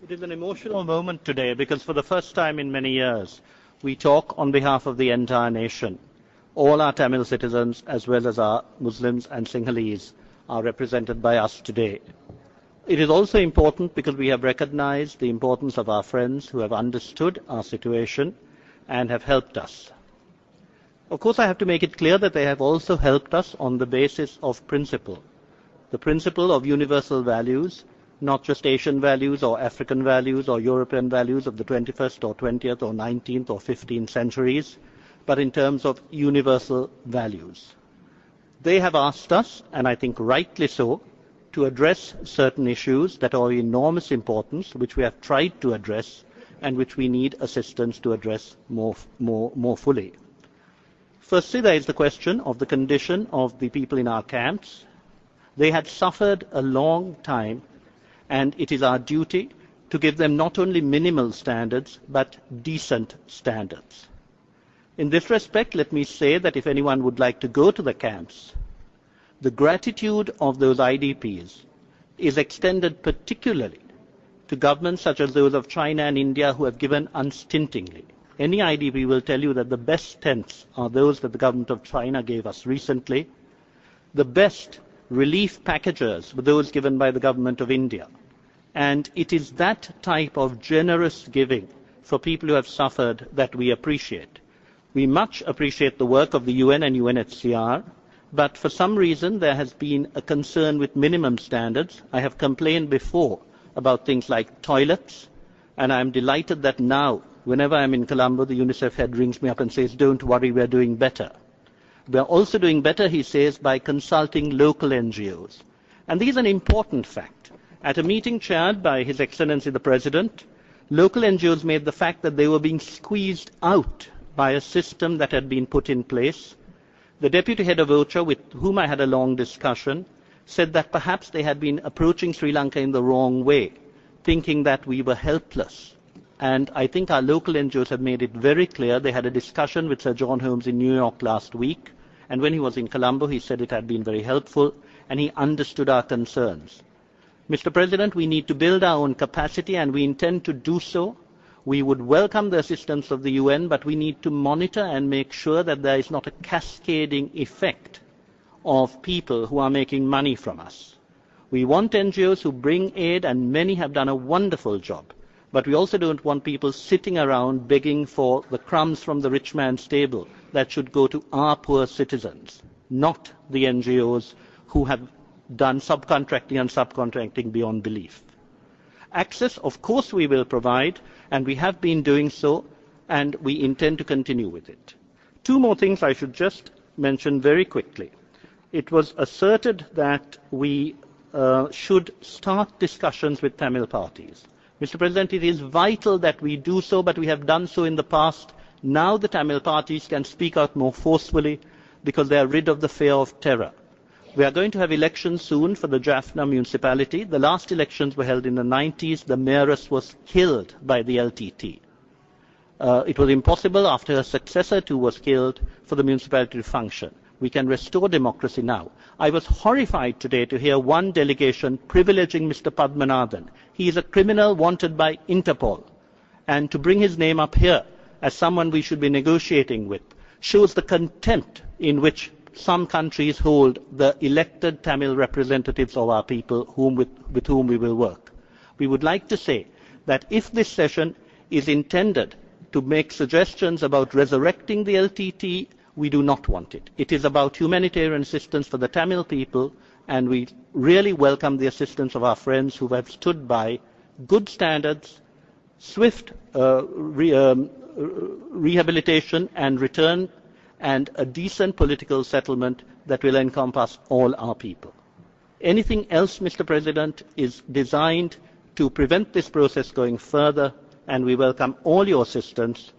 It is an emotional moment today because for the first time in many years we talk on behalf of the entire nation. All our Tamil citizens as well as our Muslims and Sinhalese are represented by us today. It is also important because we have recognized the importance of our friends who have understood our situation and have helped us. Of course, I have to make it clear that they have also helped us on the basis of principle, the principle of universal values, not just Asian values or African values or European values of the 21st or 20th or 19th or 15th centuries, but in terms of universal values. They have asked us, and I think rightly so, to address certain issues that are of enormous importance, which we have tried to address and which we need assistance to address more fully. Firstly, there is the question of the condition of the people in our camps. They had suffered a long time, and it is our duty to give them not only minimal standards, but decent standards. In this respect, let me say that if anyone would like to go to the camps, the gratitude of those IDPs is extended particularly to governments such as those of China and India who have given unstintingly. Any IDP will tell you that the best tents are those that the government of China gave us recently. The best relief packages were those given by the government of India. And it is that type of generous giving for people who have suffered that we appreciate. We much appreciate the work of the UN and UNHRC, but for some reason there has been a concern with minimum standards. I have complained before about things like toilets, and I am delighted that now, whenever I am in Colombo, the UNICEF head rings me up and says, "Don't worry, we are doing better." We are also doing better, he says, by consulting local NGOs. And this is an important fact. At a meeting chaired by His Excellency the President, local NGOs made the fact that they were being squeezed out by a system that had been put in place. The Deputy Head of OCHA, with whom I had a long discussion, said that perhaps they had been approaching Sri Lanka in the wrong way, thinking that we were helpless. And I think our local NGOs have made it very clear. They had a discussion with Sir John Holmes in New York last week, and when he was in Colombo, he said it had been very helpful, and he understood our concerns. Mr. President, we need to build our own capacity, and we intend to do so. We would welcome the assistance of the UN, but we need to monitor and make sure that there is not a cascading effect of people who are making money from us. We want NGOs who bring aid, and many have done a wonderful job. But we also don't want people sitting around begging for the crumbs from the rich man's table that should go to our poor citizens, not the NGOs who have done subcontracting and subcontracting beyond belief. Access, of course, we will provide, and we have been doing so, and we intend to continue with it. Two more things I should just mention very quickly. It was asserted that we should start discussions with Tamil parties. Mr. President, it is vital that we do so, but we have done so in the past. Now the Tamil parties can speak out more forcefully because they are rid of the fear of terror. We are going to have elections soon for the Jaffna municipality. The last elections were held in the 90s. The mayoress was killed by the LTT. It was impossible after her successor too was killed for the municipality to function. We can restore democracy now. I was horrified today to hear one delegation privileging Mr. Padmanathan. He is a criminal wanted by Interpol. And to bring his name up here as someone we should be negotiating with shows the contempt in which some countries hold the elected Tamil representatives of our people with whom we will work. We would like to say that if this session is intended to make suggestions about resurrecting the LTT, we do not want it. It is about humanitarian assistance for the Tamil people, and we really welcome the assistance of our friends who have stood by good standards, swift rehabilitation and return, and a decent political settlement that will encompass all our people. Anything else, Mr. President, is designed to prevent this process going further, and we welcome all your assistance